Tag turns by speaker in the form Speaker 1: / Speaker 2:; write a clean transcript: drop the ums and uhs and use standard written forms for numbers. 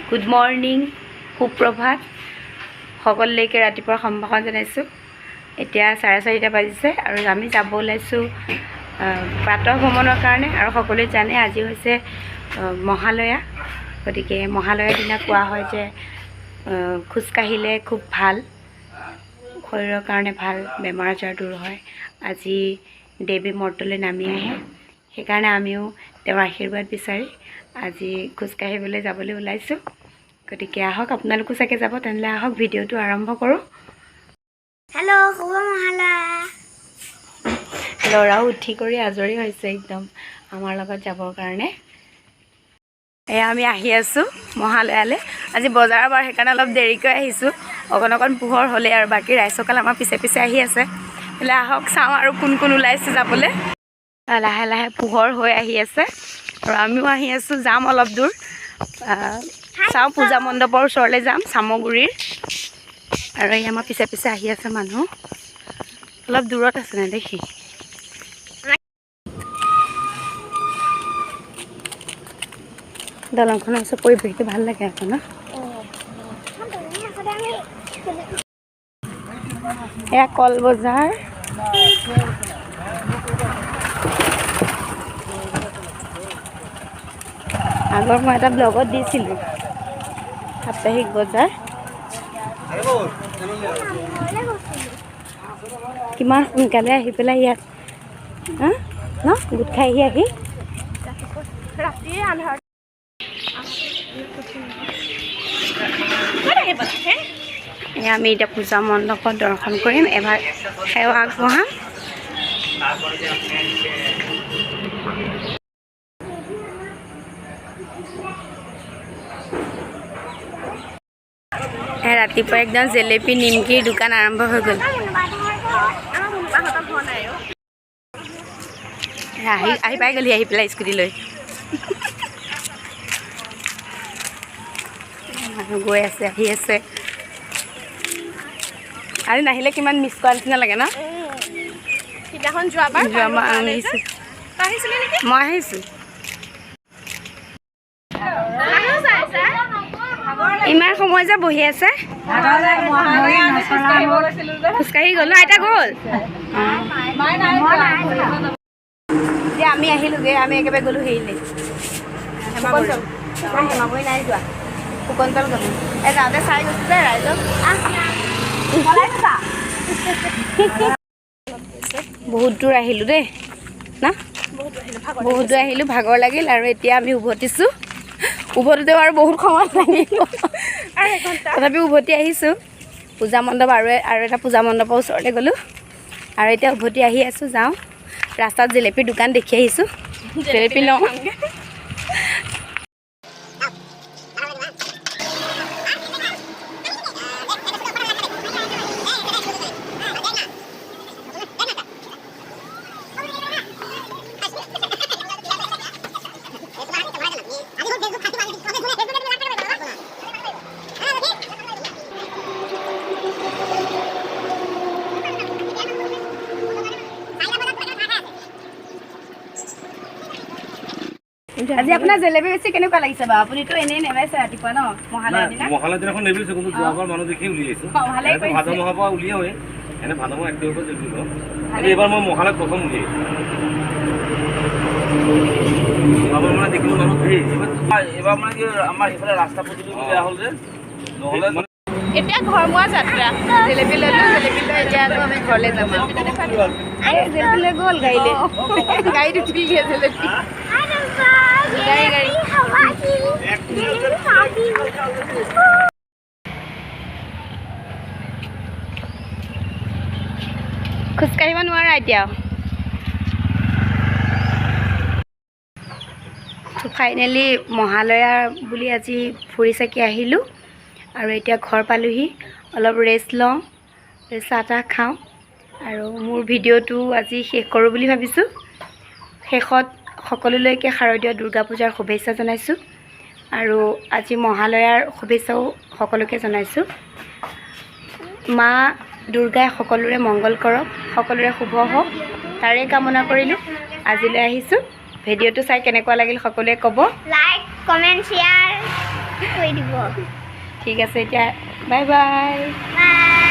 Speaker 1: Good morning, সুপ্ৰভাত সকলোলৈকে ৰাতিপুৱাৰ সম্ভাষণ জনাইছোঁ। এতিয়া 4:30 বাজিছে আৰু আমি যাব ওলাইছোঁ প্ৰাতঃ ভ্ৰমণৰ কাৰণে। আৰু সকলোৱে জানে আজি হৈছে মহালয়া, গতিকে মহালয়াৰ দিনা কোৱা হয় যে খোজকাঢ়িলে খুব ভাল, শৰীৰৰ কাৰণে ভাল, বেমাৰ আজাৰ দূৰ হয়। আজি দেৱী মৰ্তলৈ নামি আহে, সেইকাৰণে আমিও তেওঁৰ আশীৰ্বাদ বিচাৰি আজি খোজকাঢ়িবলৈ যাবলৈ ওলাইছোঁ। গতিকে আহক, আপোনালোকো চাগে যাব, তেনেহ'লে আহক ভিডিঅ'টো আৰম্ভ কৰোঁ।
Speaker 2: হেল্ল' শুভ মহালয়া।
Speaker 1: ল'ৰাও উঠি কৰি আজৰি হৈছে একদম আমাৰ লগত যাবৰ কাৰণে। এয়া আমি আহি আছোঁ মহালয়ালৈ। আজি বজাৰৰ বাৰ, সেইকাৰণে অলপ দেৰিকৈ আহিছোঁ। অকণ পোহৰ হ'লেই আৰু বাকী ৰাইজসকল আমাৰ পিছে পিছে আহি আছে। হ'লে আহক চাওঁ আৰু কোন কোন ওলাইছে যাবলৈ। লাহে লাহে পোহৰ হৈ আহি আছে আৰু আমিও আহি আছোঁ, যাম অলপ দূৰ। চাওঁ, পূজা মণ্ডপৰ ওচৰলৈ যাম, চামগুৰিৰ। আৰু এই আমাৰ পিছে পিছে আহি আছে মানুহ, অলপ দূৰত আছে নেদেখি। দলংখনৰ ওচৰত পৰিৱেশটো ভাল লাগে আকৌ ন। এয়া কল বজাৰ। আগৰ মই এটা ব্লগত দিছিলোঁ সাপ্তাহিক বজাৰ। কিমান সোনকালে আহি পেলাই ইয়াত ন গোট খাই আহি আমি এতিয়া পূজা মণ্ডপত দৰ্শন কৰিম, এবাৰ সেৱা আগবঢ়াম। ৰাতিপুৱা একদম জেলেপি নিমকিৰ দোকান আৰম্ভ হৈ গ'ল। আহি পাই গ'লি, আহি পেলাই স্কুটি লৈ। মানুহ গৈ আছে, আহি আছে। আজি নাহিলে কিমান মিছ কৰা নিচিনা লাগে ন। যোৱাবাৰ আনিছোঁ, মই আহিছোঁ। ইমান সময় যে বহি আছে, খোজকাঢ়ি গ'ল ন, আইতা গ'ল। এতিয়া আমি আহিলোঁগৈ, আমি একেবাৰে গ'লোঁ হেৰিলৈ, হেমাগুৰি নাই যোৱা, ফুকনতল গ'লোঁ। এই যাওঁতে চাই গৈছোঁ যে ৰাইজক। বহুত দূৰ আহিলোঁ দেই না, বহুত দূৰ আহিলোঁ, ভাগৰ লাগিল। আৰু এতিয়া আমি উভতিছোঁ। উভতোতেও আৰু বহুত সময় লাগিব, তথাপিও উভতি আহিছোঁ। পূজা মণ্ডপ আৰু এটা পূজা মণ্ডপৰ ওচৰলৈ গ'লোঁ আৰু এতিয়া উভতি আহি আছোঁ। যাওঁ, ৰাস্তাত জেলেপিৰ দোকান দেখি আহিছোঁ, জেলেপি লওঁ। আজি আপোনাৰ জেলেপি বেছি কেনেকুৱা লাগিছে বাৰু? আপুনিতো এনেই নেবাইছে ৰাতিপুৱা ন মহালয়াৰ দিনা?
Speaker 3: মহালয়াৰ দিনাখন নেবেলিছে, কিন্তু যোৱাবাৰ মানুহ দেখি উলিয়াইছোঁ। ভাদ মাহৰ পৰা উলিয়াওৱে, এনে ভাদ মাহ 1 তাৰিখৰ পৰা জেলেপি লওঁ। কিন্তু এইবাৰ মই মহালয়াত প্ৰথম উলিয়াইছোঁ। যোৱাবাৰ মানে দেখিলোঁ মানুহ ধেৰ। এইবাৰ মানে কি আমাৰ সেইফালে ৰাস্তা পদূলি বেয়া হ'ল যে, নহ'লে
Speaker 1: এতিয়া ঘৰমুৱা যাত্ৰা। জেলেপি ল'লোঁ, জেলেপি লৈ এতিয়া আকৌ আমি ঘৰলৈ যাম। জেলেপি লৈ গ'ল গাড়ীলৈ, গাড়ীত উঠি দিয়ে জেলেপি। খোজকাঢ়িব নোৱাৰা এতিয়া। ফাইনেলি মহালয়া বুলি আজি ফুৰি চাকি আহিলোঁ আৰু এতিয়া ঘৰ পালোহি। অলপ ৰেষ্ট লওঁ, চাহ তাহ খাওঁ আৰু মোৰ ভিডিঅ'টো আজি শেষ কৰোঁ বুলি ভাবিছোঁ। শেষত সকলোলৈকে শাৰদীয় দুৰ্গা পূজাৰ শুভেচ্ছা জনাইছোঁ আৰু আজি মহালয়াৰ শুভেচ্ছাও সকলোকে জনাইছোঁ। মা দুৰ্গাই সকলোৰে মংগল কৰক, সকলোৰে শুভ হওক, তাৰে কামনা কৰিলোঁ। আজিলৈ আহিছোঁ। ভিডিঅ'টো চাই কেনেকুৱা লাগিল সকলোৱে ক'ব।
Speaker 2: Like, comment, share. কৈ দিব
Speaker 1: ঠিক আছে এতিয়া বাই বাই
Speaker 2: বাই